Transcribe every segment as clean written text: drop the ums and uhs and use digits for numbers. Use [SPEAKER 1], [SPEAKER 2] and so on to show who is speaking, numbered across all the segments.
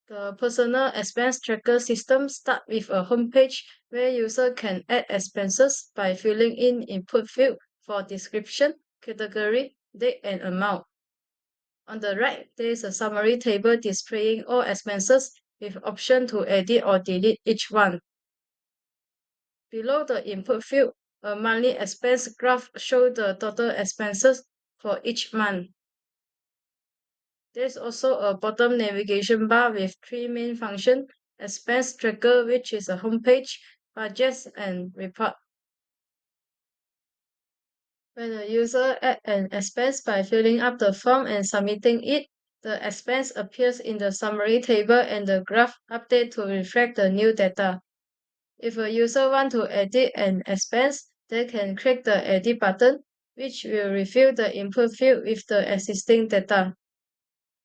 [SPEAKER 1] The personal expense tracker system starts with a homepage where user can add expenses by filling in input field for description, category, date, and amount. On the right, there is a summary table displaying all expenses with option to edit or delete each one. Below the input field, a monthly expense graph shows the total expenses for each month. There's also a bottom navigation bar with three main functions: expense tracker, which is a homepage, budgets, and report. When a user adds an expense by filling up the form and submitting it, the expense appears in the summary table and the graph updates to reflect the new data. If a user wants to edit an expense, they can click the Edit button, which will refill the input field with the existing data.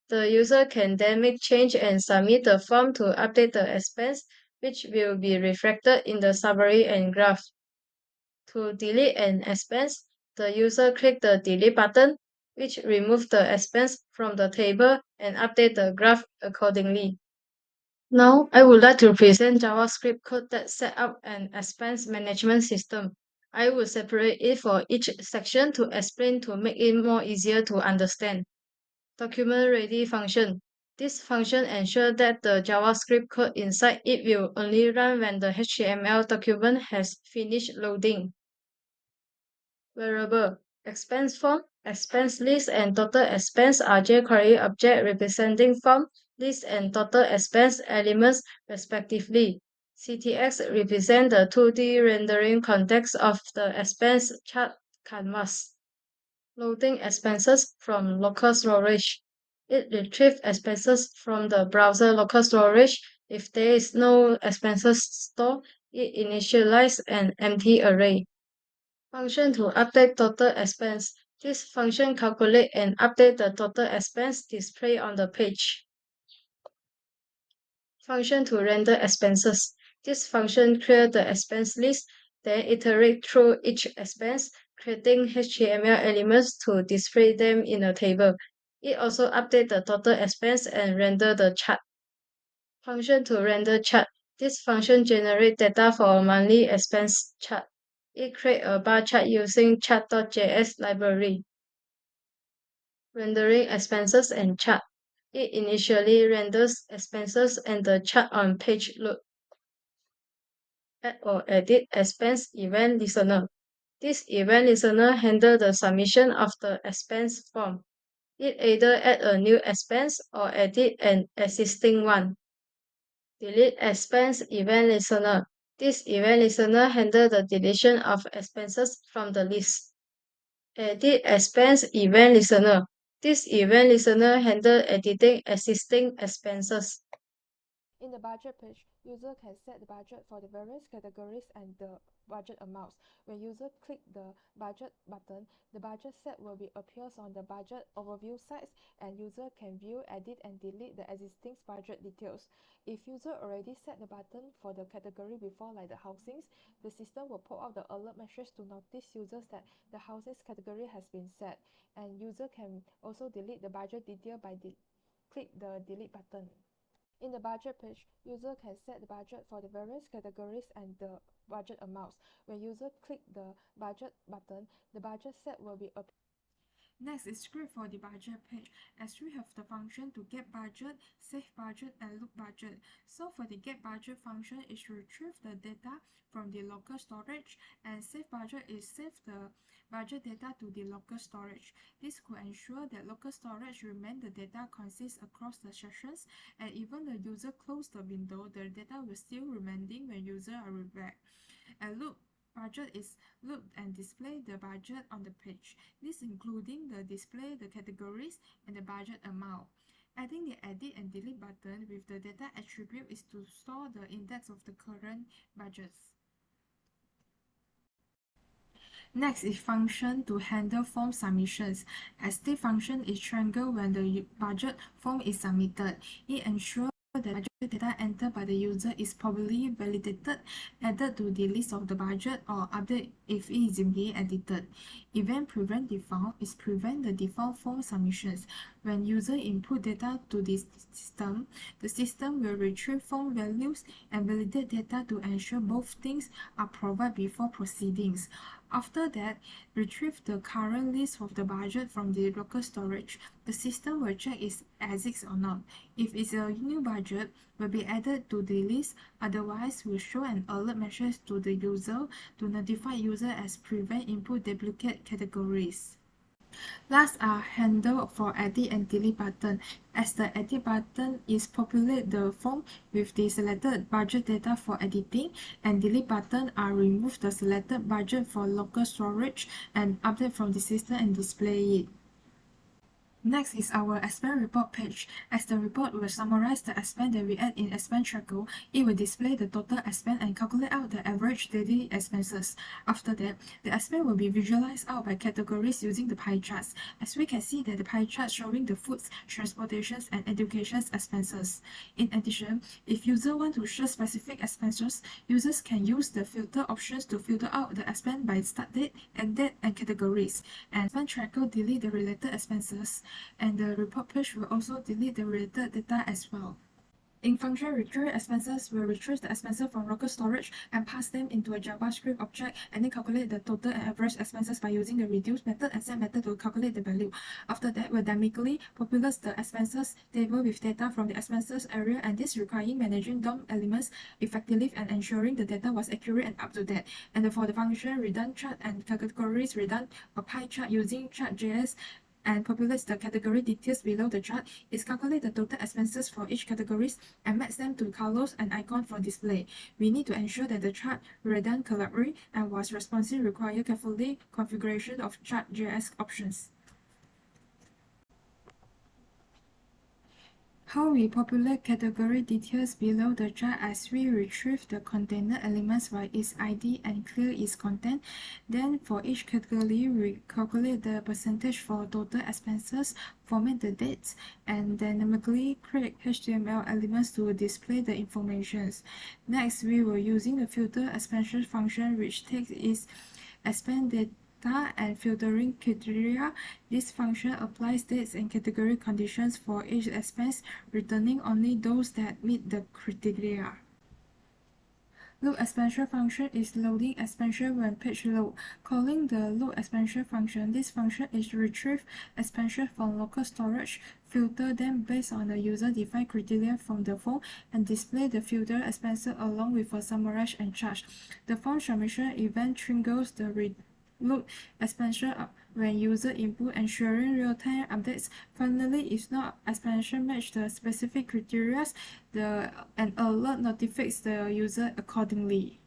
[SPEAKER 1] The user can then make change and submit the form to update the expense, which will be reflected in the summary and graph. To delete an expense, the user click the Delete button, which removes the expense from the table and update the graph accordingly. Now, I would like to present JavaScript code that set up an expense management system. I will separate it for each section to explain to make it more easier to understand. Document ready function. This function ensures that the JavaScript code inside it will only run when the HTML document has finished loading. Variable. Expense form, expense list, and total expense are jQuery objects representing form, list, and total expense elements respectively. CTX represents the 2D rendering context of the expense chart canvas. Loading expenses from local storage. It retrieves expenses from the browser local storage. If there is no expenses stored, it initializes an empty array. Function to update total expense. This function calculates and updates the total expense displayed on the page. Function to render expenses. This function clears the expense list, then iterates through each expense, creating HTML elements to display them in a table. It also updates the total expense and render the chart. Function to render chart. This function generates data for a monthly expense chart. It creates a bar chart using chart.js library. Rendering expenses and chart. It initially renders expenses and the chart on page load. Add or edit expense event listener. This event listener handles the submission of the expense form. It either add a new expense or edit an existing one. Delete expense event listener. This event listener handles the deletion of expenses from the list. Edit expense event listener. This event listener handles editing existing expenses.
[SPEAKER 2] In the budget page, user can set the budget for the various categories and the budget amounts. When user click the budget button, the budget set will be appears on the budget overview sites and user can view, edit and delete the existing budget details. If user already set the button for the category before like the housings, the system will pop out the alert message to notice users that the houses category has been set, and user can also delete the budget detail by click the delete button. In the budget page, user can set the budget for the various categories and the budget amounts. When user click the budget button, the budget set will be appear. Next is script for the budget page, as we have the function to get budget, save budget, and look budget. So for the get budget function, it should retrieve the data from the local storage, and save budget is save the budget data to the local storage. This could ensure that local storage remain the data consists across the sessions, and even the user close the window, the data will still remaining when user are back. And look budget is look and display the budget on the page. This including the display the categories and the budget amount. Adding the edit and delete button with the data attribute is to store the index of the current budgets. Next is function to handle form submissions. As the function is triggered when the budget form is submitted. It ensures The budget data entered by the user is properly validated, added to the list of the budget, or updated if it is being edited. Event prevent default is prevent the default form submissions. When user input data to this system, the system will retrieve form values and validate data to ensure both things are provided before proceedings. After that, retrieve the current list of the budget from the local storage. The system will check if it exists or not. If it's a new budget, will be added to the list, otherwise will show an alert message to the user to notify user as prevent input duplicate categories. Last are handle for edit and delete button. As the edit button is populate the form with the selected budget data for editing, and delete button are remove the selected budget for local storage and update from the system and display it. Next is our expense report page. As the report will summarize the expense that we add in expense tracker, it will display the total expense and calculate out the average daily expenses. After that, the expense will be visualized out by categories using the pie charts. As we can see that the pie chart showing the foods, transportations, and education expenses. In addition, if user want to show specific expenses, users can use the filter options to filter out the expense by start date, end date, and categories. And expense tracker delete the related expenses, and the report page will also delete the related data as well. In function retrieve expenses, will retrieve the expenses from local storage and pass them into a JavaScript object, and then calculate the total and average expenses by using the reduce method and set method to calculate the value. After that, will dynamically populate the expenses table with data from the expenses area, and this requiring managing DOM elements effectively and ensuring the data was accurate and up to date. And for the function return chart and categories return a pie chart using chart.js and populates the category details below the chart. Is calculate the total expenses for each categories and match them to colors and icon for display. We need to ensure that the chart redone correctly and was responsive require carefully configuration of chart.js options. How we populate category details below the chart as we retrieve the container elements by its ID and clear its content. Then for each category, we calculate the percentage for total expenses, format the dates, and dynamically create HTML elements to display the information. Next, we will using the filter expansion function which takes its expand data and filtering criteria. This function applies dates and category conditions for each expense, returning only those that meet the criteria. Load expansion function is loading expansion when page load. Calling the load expansion function, this function is retrieve expansion from local storage, filter them based on the user-defined criteria from the form, and display the filter expansion along with a summary and charge. The form submission event triggers the load expansion when user input, ensuring real-time updates. Finally, if not expansion match the specific criteria, an alert notifies the user accordingly.